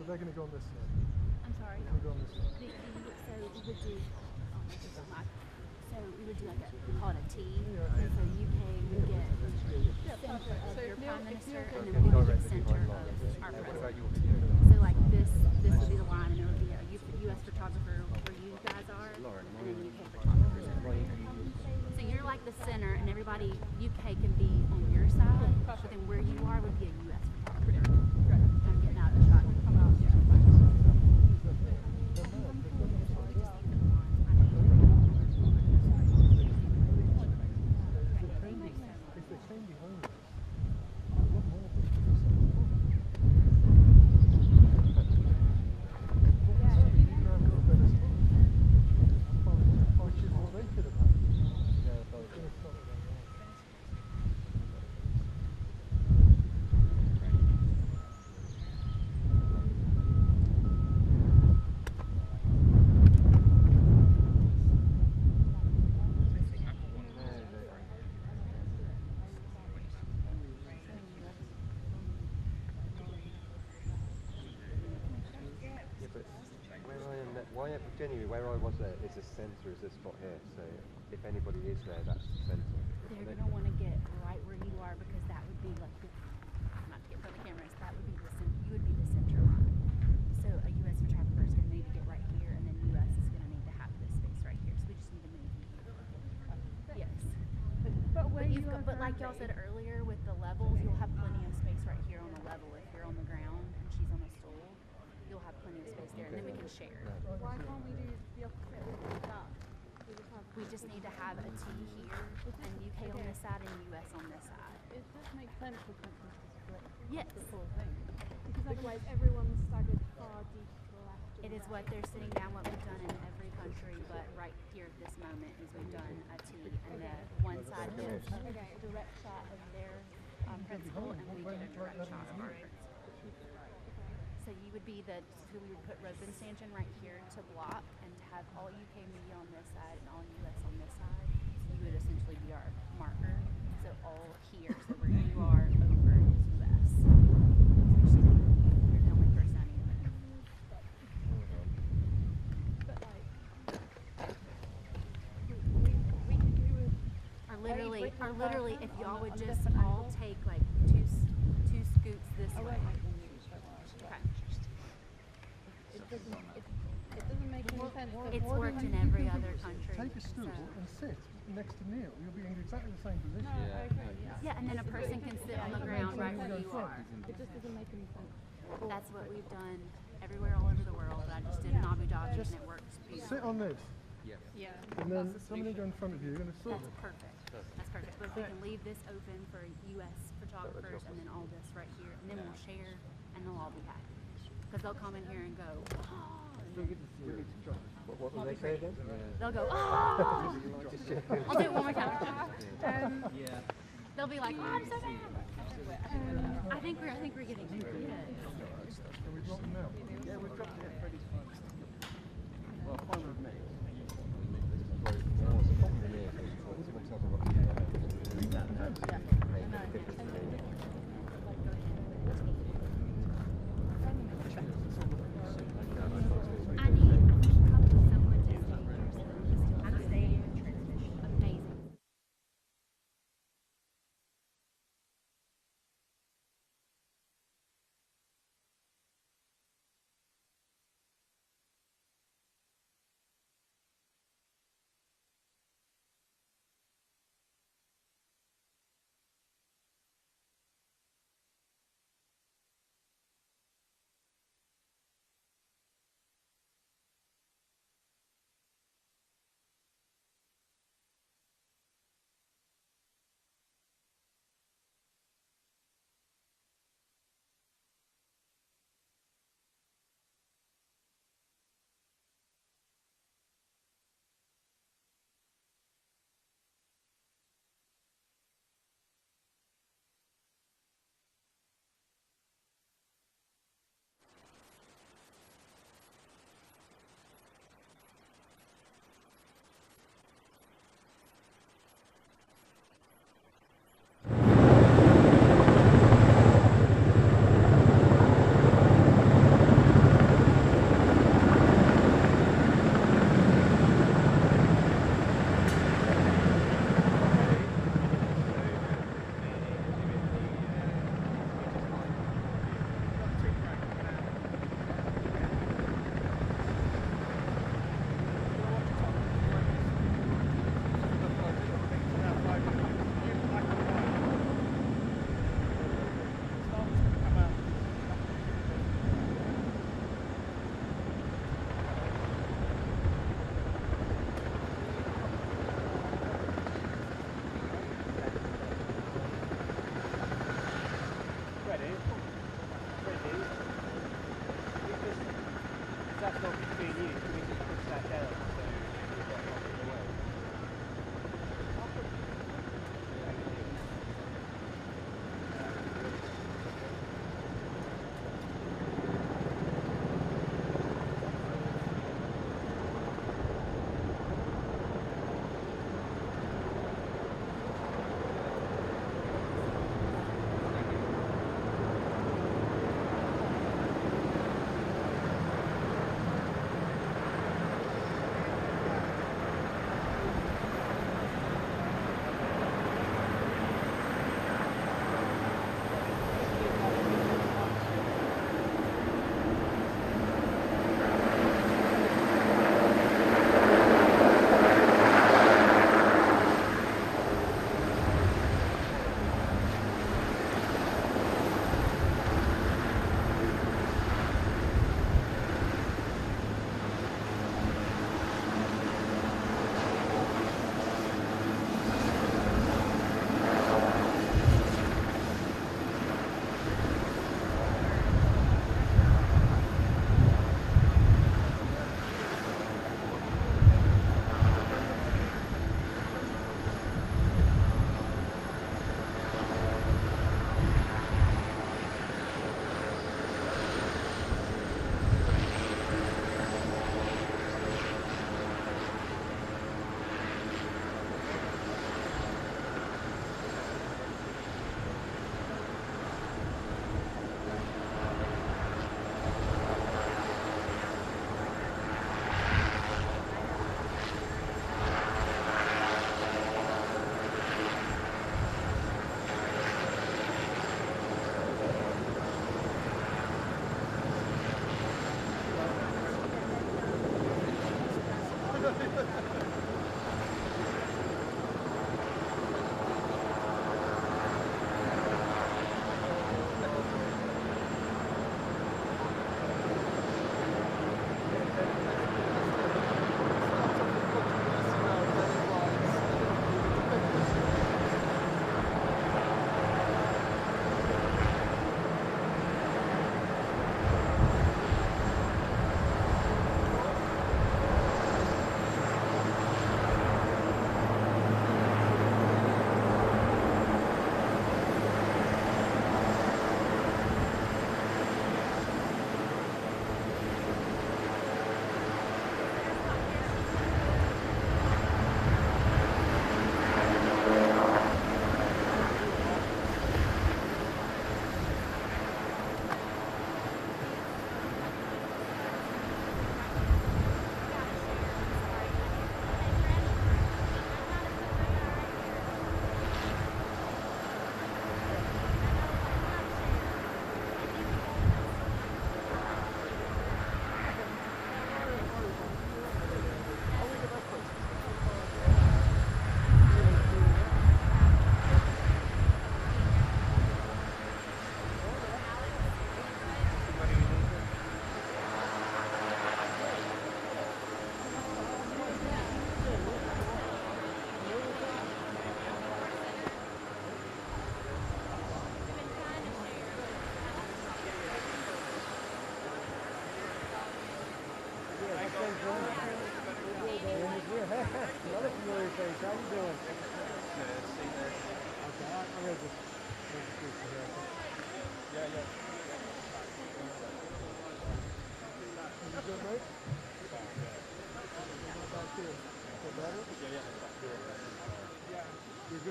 they're going to go on this side. I'm sorry. They're going to go on this side. So we would do like we call it a T. And so UK would get center of your prime minister, and then we would get center of our president. So like this would be the line, and it would be a US photographer where you guys are, and then UK photographers over here. So you're like the center, and everybody UK can be on your side, but then where you are would be a US photographer. I'm getting out of the shot. Genuinely, where I was there is the centre, is this spot here, so if anybody is there, that's the centre. They're going to want to get right where you are, because that would be like, not to get in front of the cameras, that would be the center, you would be the center line. So a US photographer is going to need to get right here, and then US is going to need to have this space right here, so we just need to move you. Yes. But like y'all said earlier, with the levels, you'll have plenty of space right here on the level. If you're on the ground and she's on a stool, you'll have plenty of space there, and then we can share. Why can't we do the opposite with that? We just need to have a T here, and UK on this side and US on this side. It does make sense for countries to split Yes. the full thing. Because otherwise everyone's staggered far deep to the left. It is what they're sitting down, what we've done in every country, but right here at this moment is we've done a T, and the one side gets a direct shot of their principal, and we get a direct shot of our principal. So you would be who we would put rope and stanchion right here to block, and to have all UK media on this side and all US on this side. So you would essentially be our marker. So all here, so where you are over is US. So you're the only person I need to know. But like, Or literally, if y'all would just all take like two scoots this way. Okay. It doesn't make any sense. It's worked in every other country. Take a stool and sit next to Neil. You'll be in exactly the same position. Yeah, and then a person can sit on the ground right where you are. It just doesn't make any sense. That's what we've done everywhere all over the world. I just did in Abu Dhabi, and it works beautifully. Sit on this, Yeah. and then somebody go in front of you. You're going to sit. That's perfect. That's perfect. But if we can leave this open for US photographers, and then all this right here, and then we'll share, and they'll all be happy. Because they'll come in here and go, oh, What will they say again? they'll go, oh. I'll do it one more time. They'll be like, oh, I'm so bad. I think we're getting good. Can we drop them now? Yeah, we've dropped it at Freddie's first. Well, 500 minutes.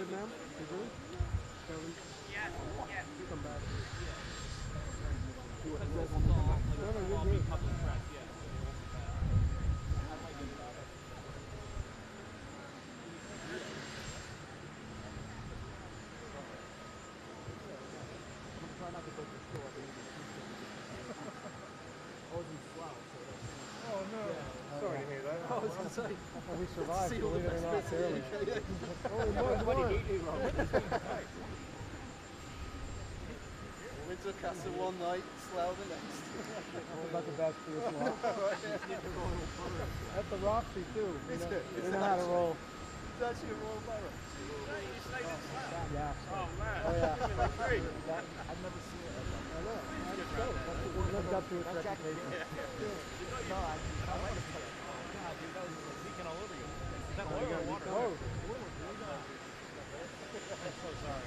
good now? You good? Kevin? Yeah. You come back. Because this is all, like, No, this will you're all be good. public press, yeah. So they won't be bad. I might get it out of I'm trying not to go to the store. Oh, no. Sorry to hear that. I was going to say. Well, we survived, See all believe the it or not, best bits of barely. the UK. What did he do wrong? Windsor Castle one night, Slough the next. That's about the best for this one. That's the Roxy, too. Is it? Is They it know how to actually? roll. It's actually a Royal Borough. Yeah. Oh man. Oh, yeah. I've never seen it. I know. It lived up to its reputation. No, I want to play. God, dude, that was just like leaking all over you. Is that oil or water? Oh. I'm so sorry.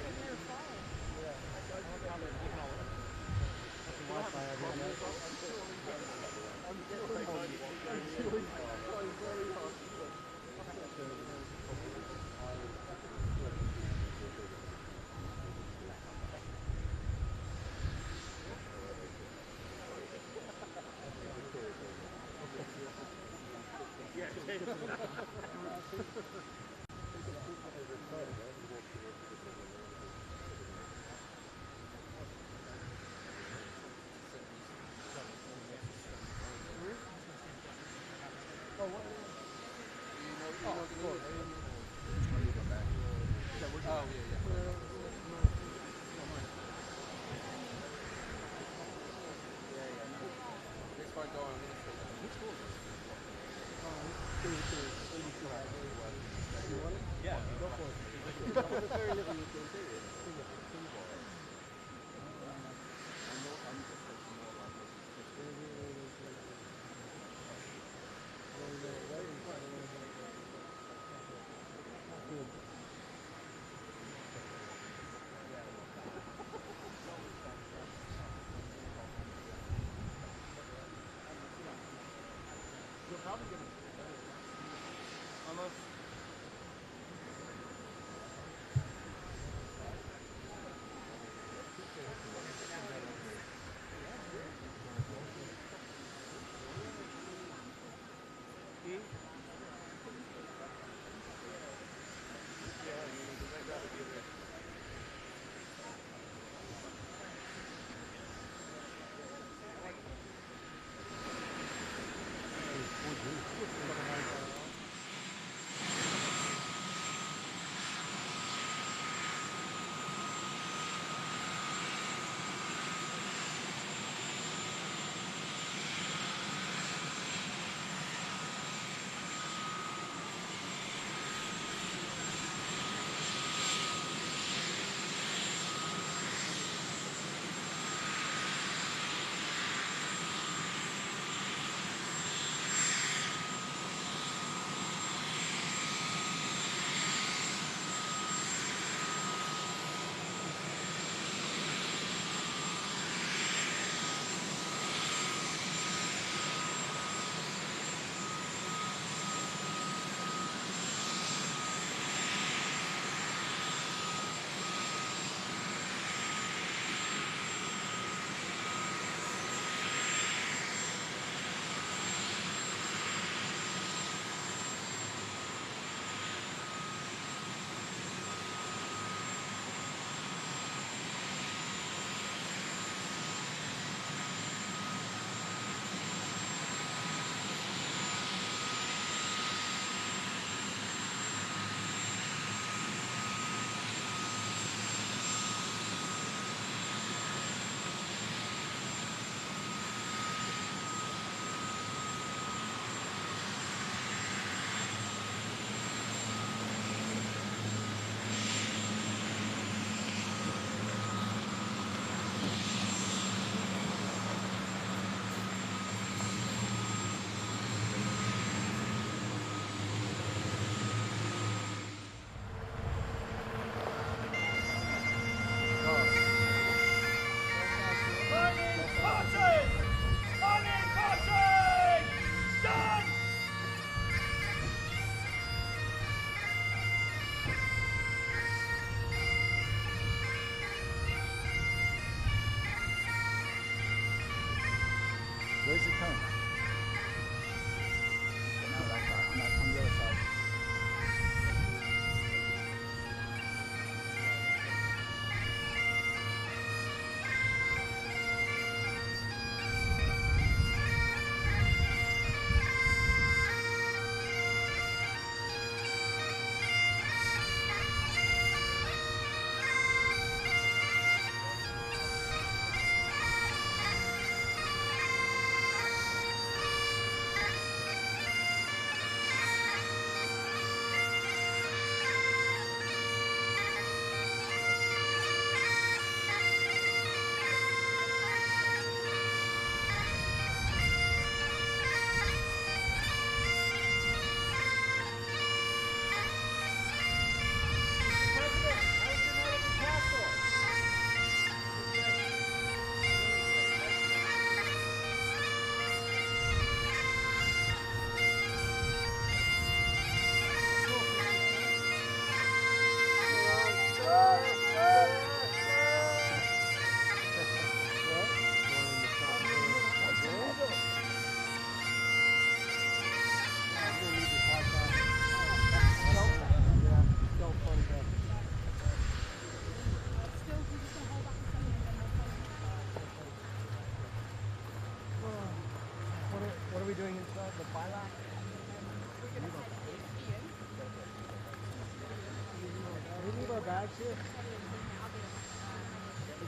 bags here? Is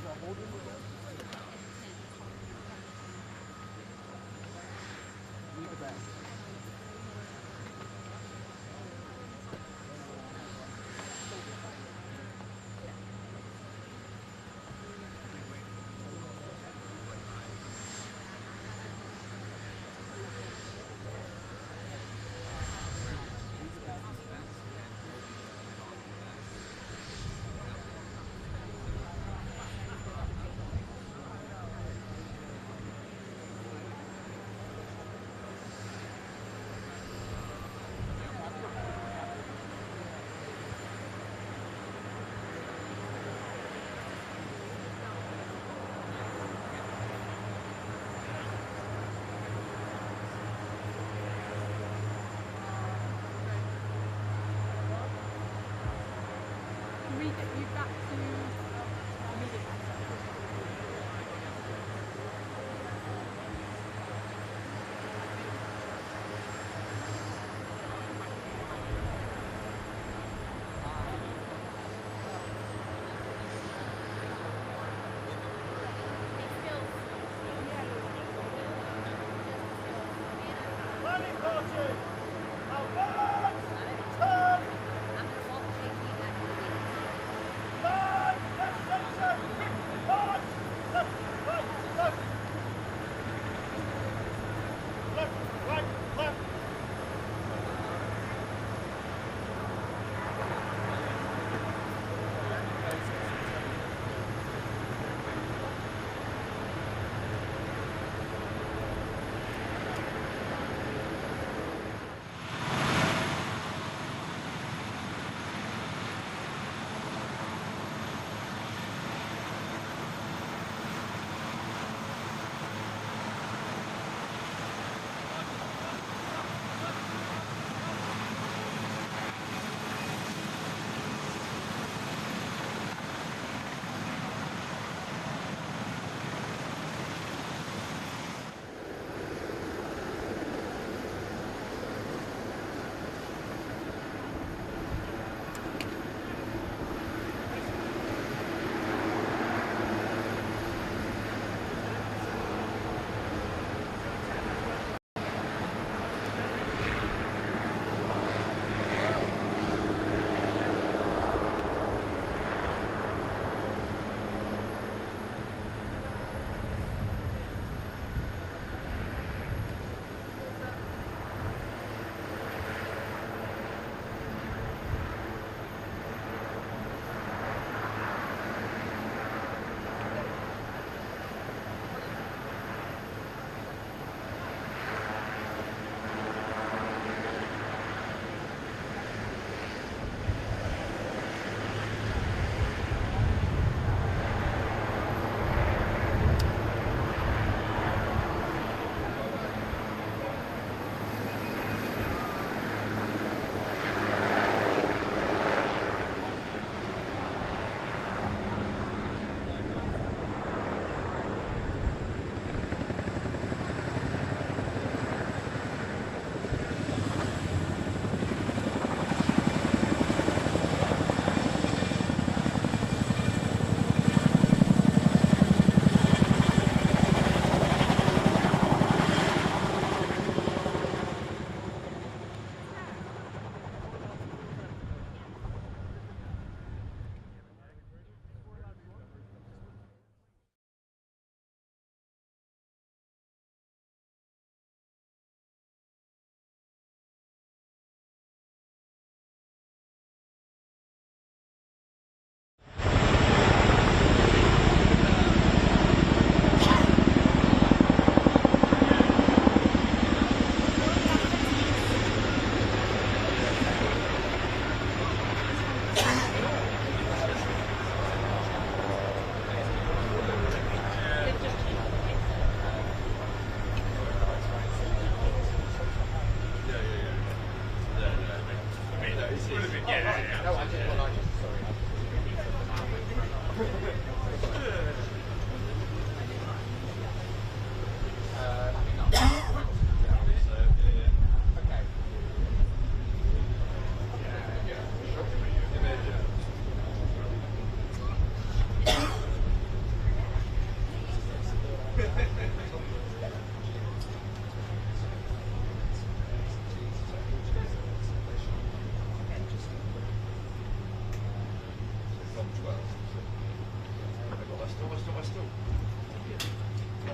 there a holder with them? Need the bags. You've got to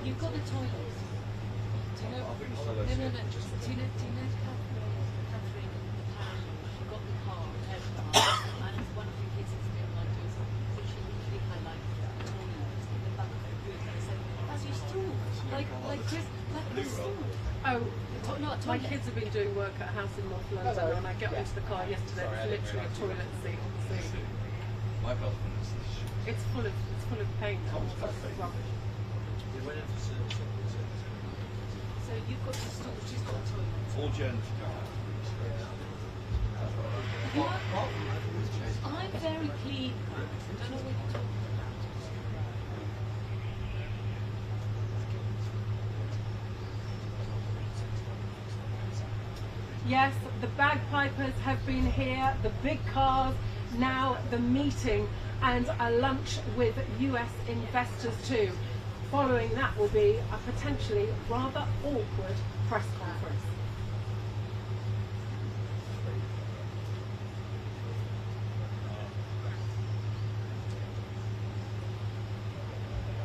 You've got the toilets. Do you know? No. Do you know Catherine? She got the car, and one of the kids is still like doing something. So she literally had like toilets in the back of her room. And I said, "That's your stool, like this stool." Oh, Not a my toilet. kids have been doing work at a house in North London, and I get into the car yesterday. It's literally a toilet seat. My husband is this. It's full of paint. It's rubbish. We went into service. So you've got the stool. She's got a toilet. All Germans go You know, I'm very clean. I don't know what you're talking about. Yes, the bagpipers have been here, the big cars, now the meeting and a lunch with US investors too. Following that will be a potentially rather awkward press conference.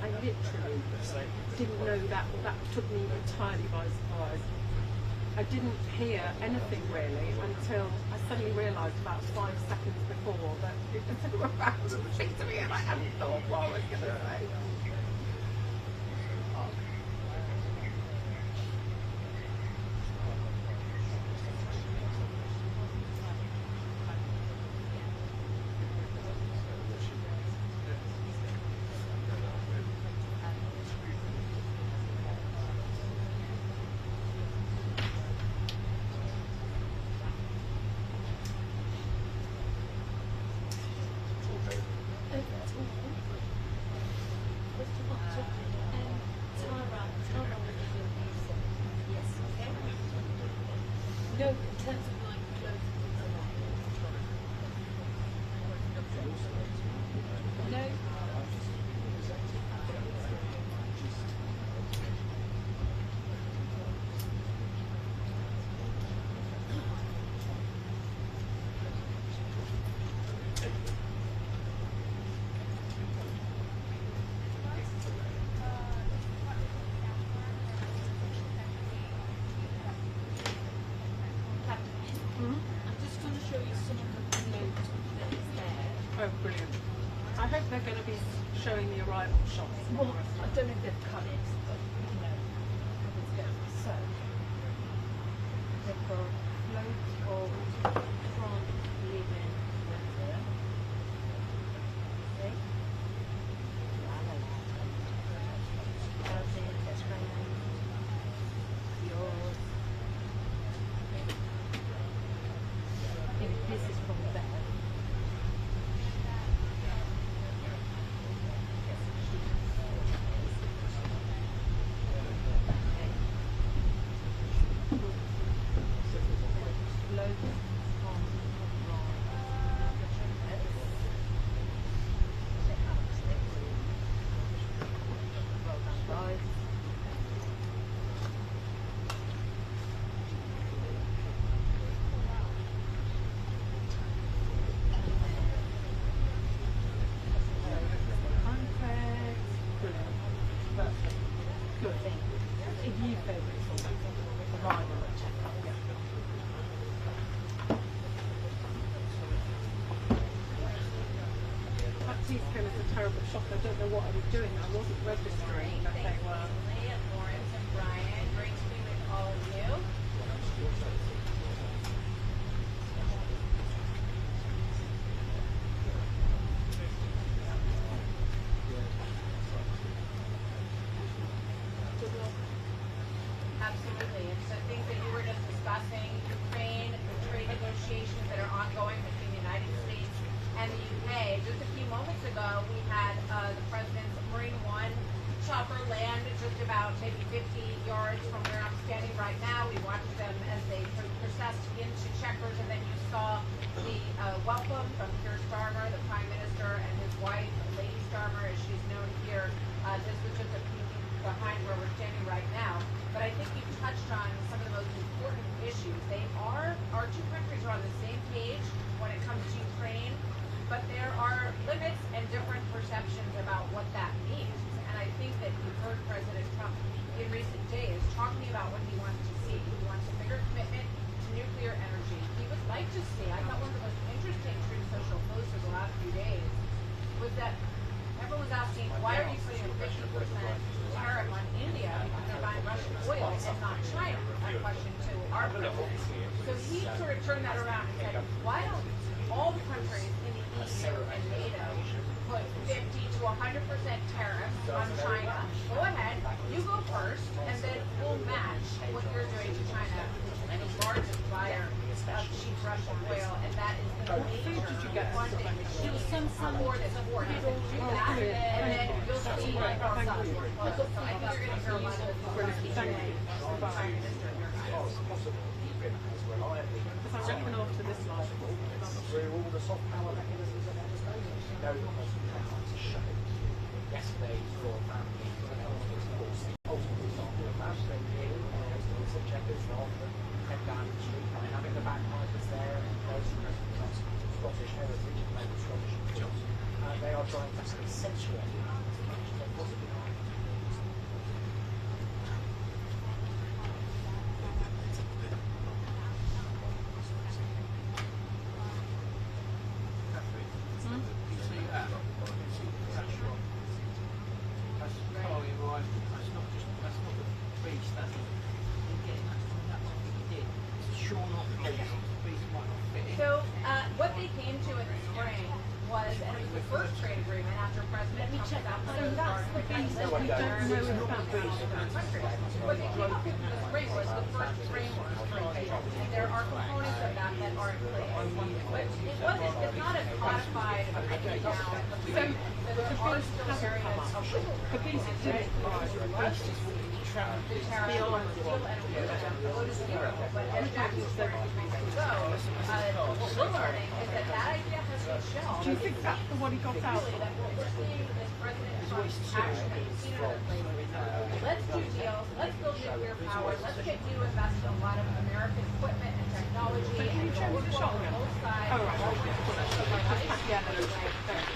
I literally didn't know that took me entirely by surprise. I didn't hear anything really until I suddenly realised about 5 seconds before that they were about to speak to me and I hadn't thought what I was going to say. No, in terms of like clothes. No. I'm just going to show you some of the notes that is there. Oh, brilliant. I hope they're going to be showing the arrival shots. Well, I don't know if they've cut it, but you know, let's go. So, they've got loads of France living there. Okay. Brazil, Australia, yours. I think this is from there. These came as a terrible shock. I don't know what I was doing. I wasn't registering that they were. Lawrence and Brian, great to be with all of you. Absolutely, and so things that you were just discussing, Ukraine, the trade negotiations that are ongoing between the United States and the UK. Just a few moments ago, we had the President's Marine One chopper land just about maybe 50 yards from where I'm standing right now. We watched them as they processed into Chequers, and then you saw the welcome from Keir Starmer, the Prime Minister, and his wife, Lady Starmer, as she's known here. This was just a few feet behind where we're standing right now. But I think you touched on some of the most important issues. Our two countries are on the same page when it comes to Ukraine, but there are different limits and different perceptions about what that means. And I think that you've heard President Trump in recent days talking about what he wants to see. He wants a bigger commitment to nuclear energy. He would like to see, I thought one of the most interesting Truth Social posts of the last few days was that everyone's asking, why are you putting a 50% tariff on India because they're buying Russian oil and not China? That question to our president. So he sort of turned that around and said, why don't all the countries in the EU and NATO put 50 to 100% tariffs on China? Go ahead, you go first, and then we'll match what you're doing to China, which is the largest buyer of cheap Russian oil, and that is the major funding machine for this war. You can do that, and then you'll see like our side. So I think you're going to hear a lot of this from the Prime Minister. Because I reckon after this life, through all the soft power mechanisms at their disposal. You know that most of the countries are showing. Yesterday, for family, of course, ultimately it's not good enough. They did, some Chequers and often head down the street. I mean, having the bagpipers there and those Scottish heritage and maybe Scottish jobs, they are trying to accentuate as much as they possibly can. So what they came to in the spring was, and it was the first trade agreement after President Trump was out. So that's the thing that we don't know about what they came up with in the spring was the first framework for trade. And there are components of that that are in place. But it's not a codified breakdown of the framework. So there are still areas of the basic the tariff on steel and aluminum go to zero. But as Jackie said a few weeks ago, what we're learning is that idea has been shelved. do you think that's the one he got out? That what we're seeing is President Trump actually let's do deals, let's build nuclear power, let's get you invested in a lot of American equipment and technology, and we're going on both sides.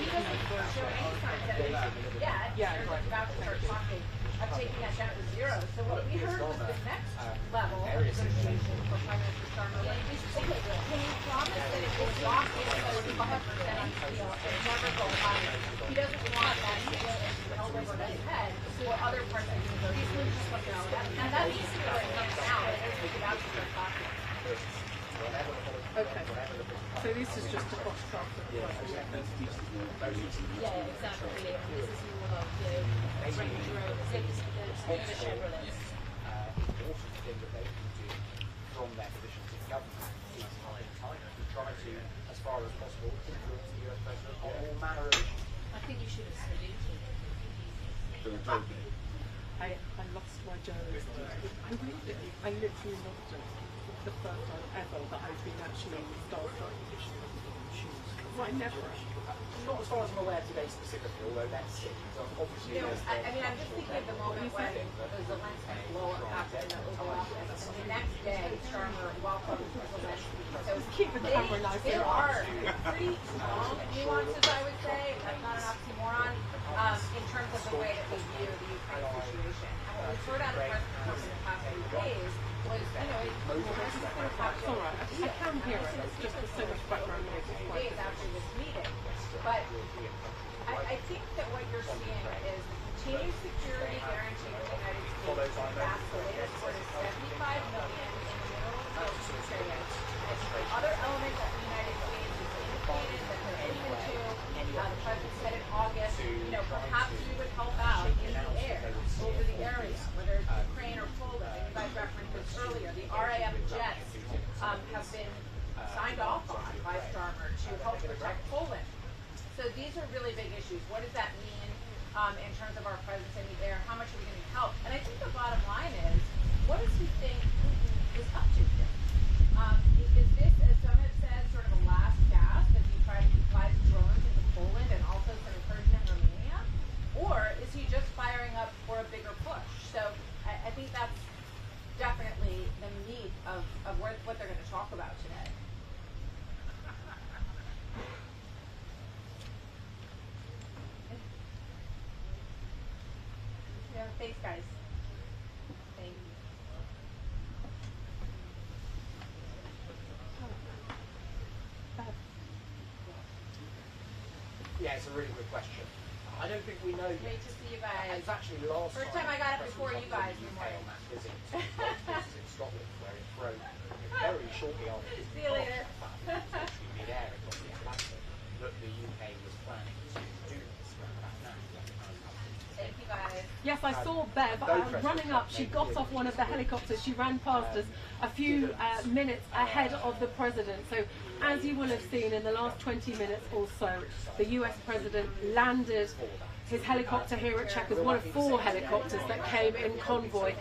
He doesn't show any signs that they're just about to start talking of taking that down to zero. So what we heard was the next level of negotiation for Prime Minister Starmer. Okay, can you promise that it will lock in those 5% deal and never go higher? He doesn't want that deal to be held over his head for other parts of the negotiation. And that's just where it comes out. It's about to start talking. Okay. So this is just a box after the Yeah, exactly. This is more of the Range Rover, the Chevrolet. Important thing that they can do from their positions in government is to try to, as far as possible, influence the US president on all manner of issues. I think you should have saluted. I lost my journalism. I literally lost it. It's the first time ever that I've been actually started on issues. Well, I never. Not as far as I'm aware today specifically, although that's obviously. I mean, I'm just thinking of the moment when Zelensky blew up after the Oval Office, and the next day, Starmer welcomed Zelensky. So keep the camera nice. There are pretty strong nuances, I would say. That's not an oxymoron in terms of the way that we view the Ukraine situation. And what we've heard out of President Trump in the past few days was, this is going to have to All right, I can hear it. It's just so much background noise. days after this meeting. But I think that what you're seeing is continued security guarantee for the United States that's the latest word is $75 million in the middle of the Ukraine. Other elements that the United States has indicated that they're open to. The president said in August, perhaps we would help out in the air, over the area, whether it's Ukraine or Poland. And you guys referenced this earlier. The RAF jets have been signed off on by Starmer to help protect Poland. So these are really big issues. What does that mean in terms of our presence in the air? How much are we going to help? And I think the bottom line is, what does he think Putin is up to here? Is this, as some have said, sort of a last gasp as he tries to fly drones into Poland and also some incursion in Romania? Or is he just firing up for a bigger push? So I think that's definitely the meat of what they're going to talk about today. Thanks, guys. Thank you. Yeah, it's a really good question. I don't think we know yet. Great to see you guys. It's actually last First time I got up before you guys in the morning. on that visit to Londres in Scotland, where it broke very shortly after. See you later. Literally mid-air across the Atlantic, that the UK was planning to do this around about now. Thank you guys. Yes, I saw Bev running up. She got off one of the helicopters. She ran past us a few minutes ahead of the president. So, as you will have seen in the last 20 minutes or so, the US president landed his helicopter here at Chequers, one of 4 helicopters that came in convoy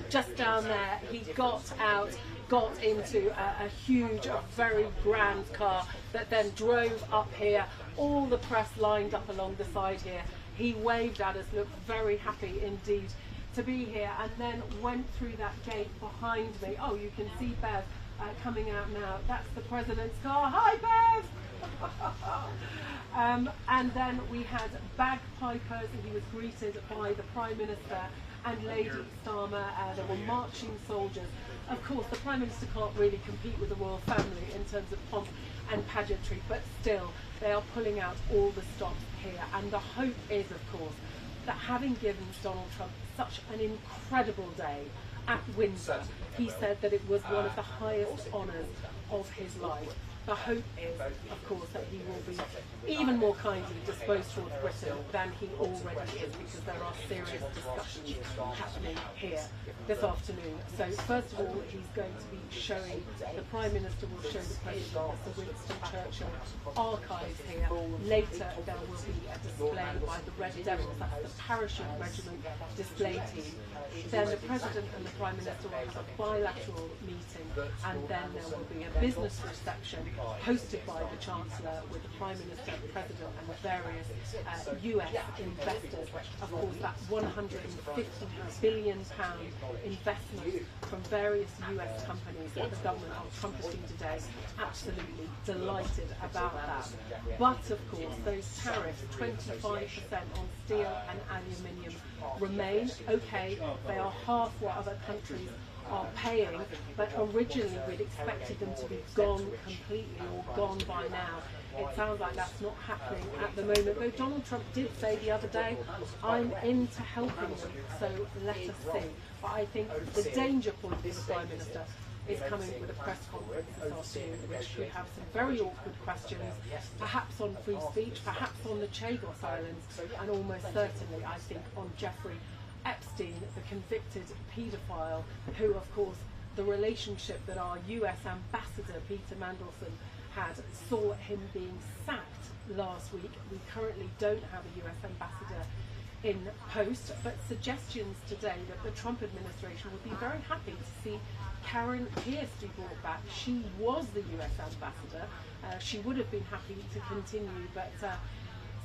just down there. He got out, got into a huge, a very grand car that then drove up here. All the press lined up along the side here. He waved at us, looked very happy indeed to be here, and then went through that gate behind me. Oh, you can see Bev coming out now. That's the president's car. Hi, Bev! And then we had bagpipers, and he was greeted by the Prime Minister and Lady Starmer. There were marching soldiers. Of course, the Prime Minister can't really compete with the royal family in terms of pomp and pageantry, but still, they are pulling out all the stops here. And the hope is, of course, that having given Donald Trump such an incredible day at Windsor, he said that it was one of the highest honours of his life. The hope is, of course, that he will be even more kindly disposed towards Britain than he already is, because there are serious discussions happening here this afternoon. So first of all, he's going to be showing, the Prime Minister will show the President the Winston Churchill archives here. Later there will be a display by the Red Devils, that's the parachute regiment display team. Then the President and the Prime Minister will have a bilateral meeting, and then there will be a business reception hosted by the Chancellor with the Prime Minister, the President and the various US investors. Of course, that £150 billion investment from various US companies that the government are trumpeting today. Absolutely delighted about that. But of course, those tariffs, 25% on steel and aluminium, remain. Okay, they are half what other countries are paying, but originally we'd expected them to be gone completely or gone by now. It sounds like that's not happening at the moment, though Donald Trump did say the other day, I'm into helping them, so let us see. But I think the danger point for the Prime Minister is coming with a press conference this afternoon, which could have some very awkward questions, perhaps on free speech, perhaps on the Chagos Islands, and almost certainly, I think, on Jeffrey Epstein, the convicted paedophile, who, of course, the relationship that our US ambassador, Peter Mandelson, had saw him being sacked last week. We currently don't have a US ambassador in post, but suggestions today that the Trump administration would be very happy to see Karen Pierce be brought back. She was the US ambassador. She would have been happy to continue, but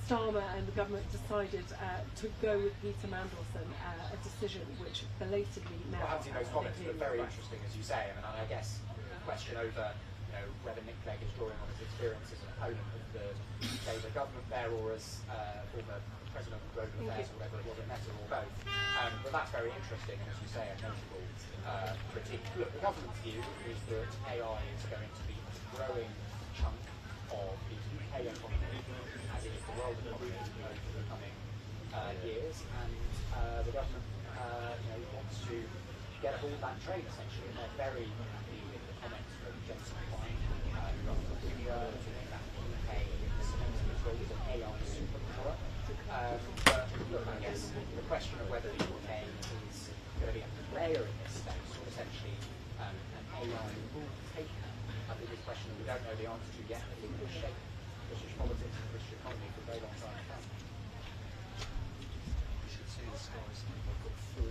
Starmer and the government decided to go with Peter Mandelson, a decision which belatedly now... Well, Anthony, those comments are very interesting, as you say. I mean, I guess the question over, whether Nick Clegg is drawing on his experience as an opponent of the Labour government there, or as former President of Global Affairs, or whatever it was, at Meta, or both. But that's very interesting, and as you say, a notable critique. Look, the government's view is that AI is going to be a growing chunk of the UK economy, as it is the world economy, over the coming years, and the government wants to get hold of that trade, essentially, and they're very happy with the comments from Jensen Klein, who runs the media, saying that the UK is cementing its role as an AI superpower. But look, I guess the question of whether the UK is going to be a player in this space, or essentially an AI rule taker, I think is a question that we don't know the answer to yet. I think will shape British politics and British economy for a very long time to come. You should see the skies. I've got 4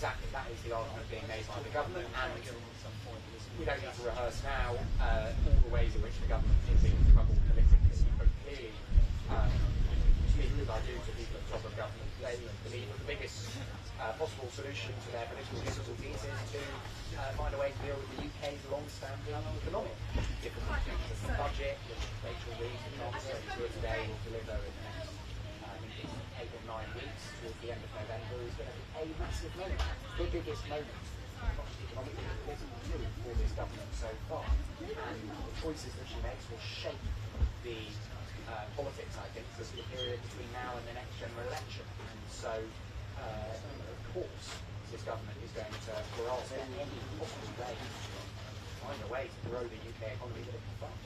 exactly, that is the argument being made by the government, and we don't need to rehearse now all the ways in which the government is in trouble politically, but clearly, speaking as I do to people at the top of government, they believe that the biggest possible solution to their political difficulties is to find a way to deal with the UK's long-standing economic difficulties. The budget, which Rachel Reid, the Chancellor, who's here today, will deliver in the next, I think it's 8 or 9 weeks, towards the end of November, is going to be a massive moment, the biggest moment, not just economically, but politically, for this government so far. And the choices that she makes will shape the politics, I think, for the period between now and the next general election. And so, of course, this government is going to grasp at any possible way, find a way to grow the UK economy that it can fund.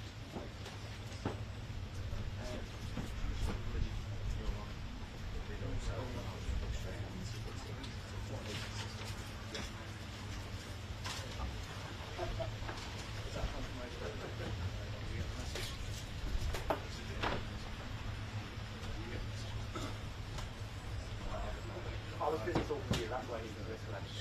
I was busy talking to you, that's why I needed this connection.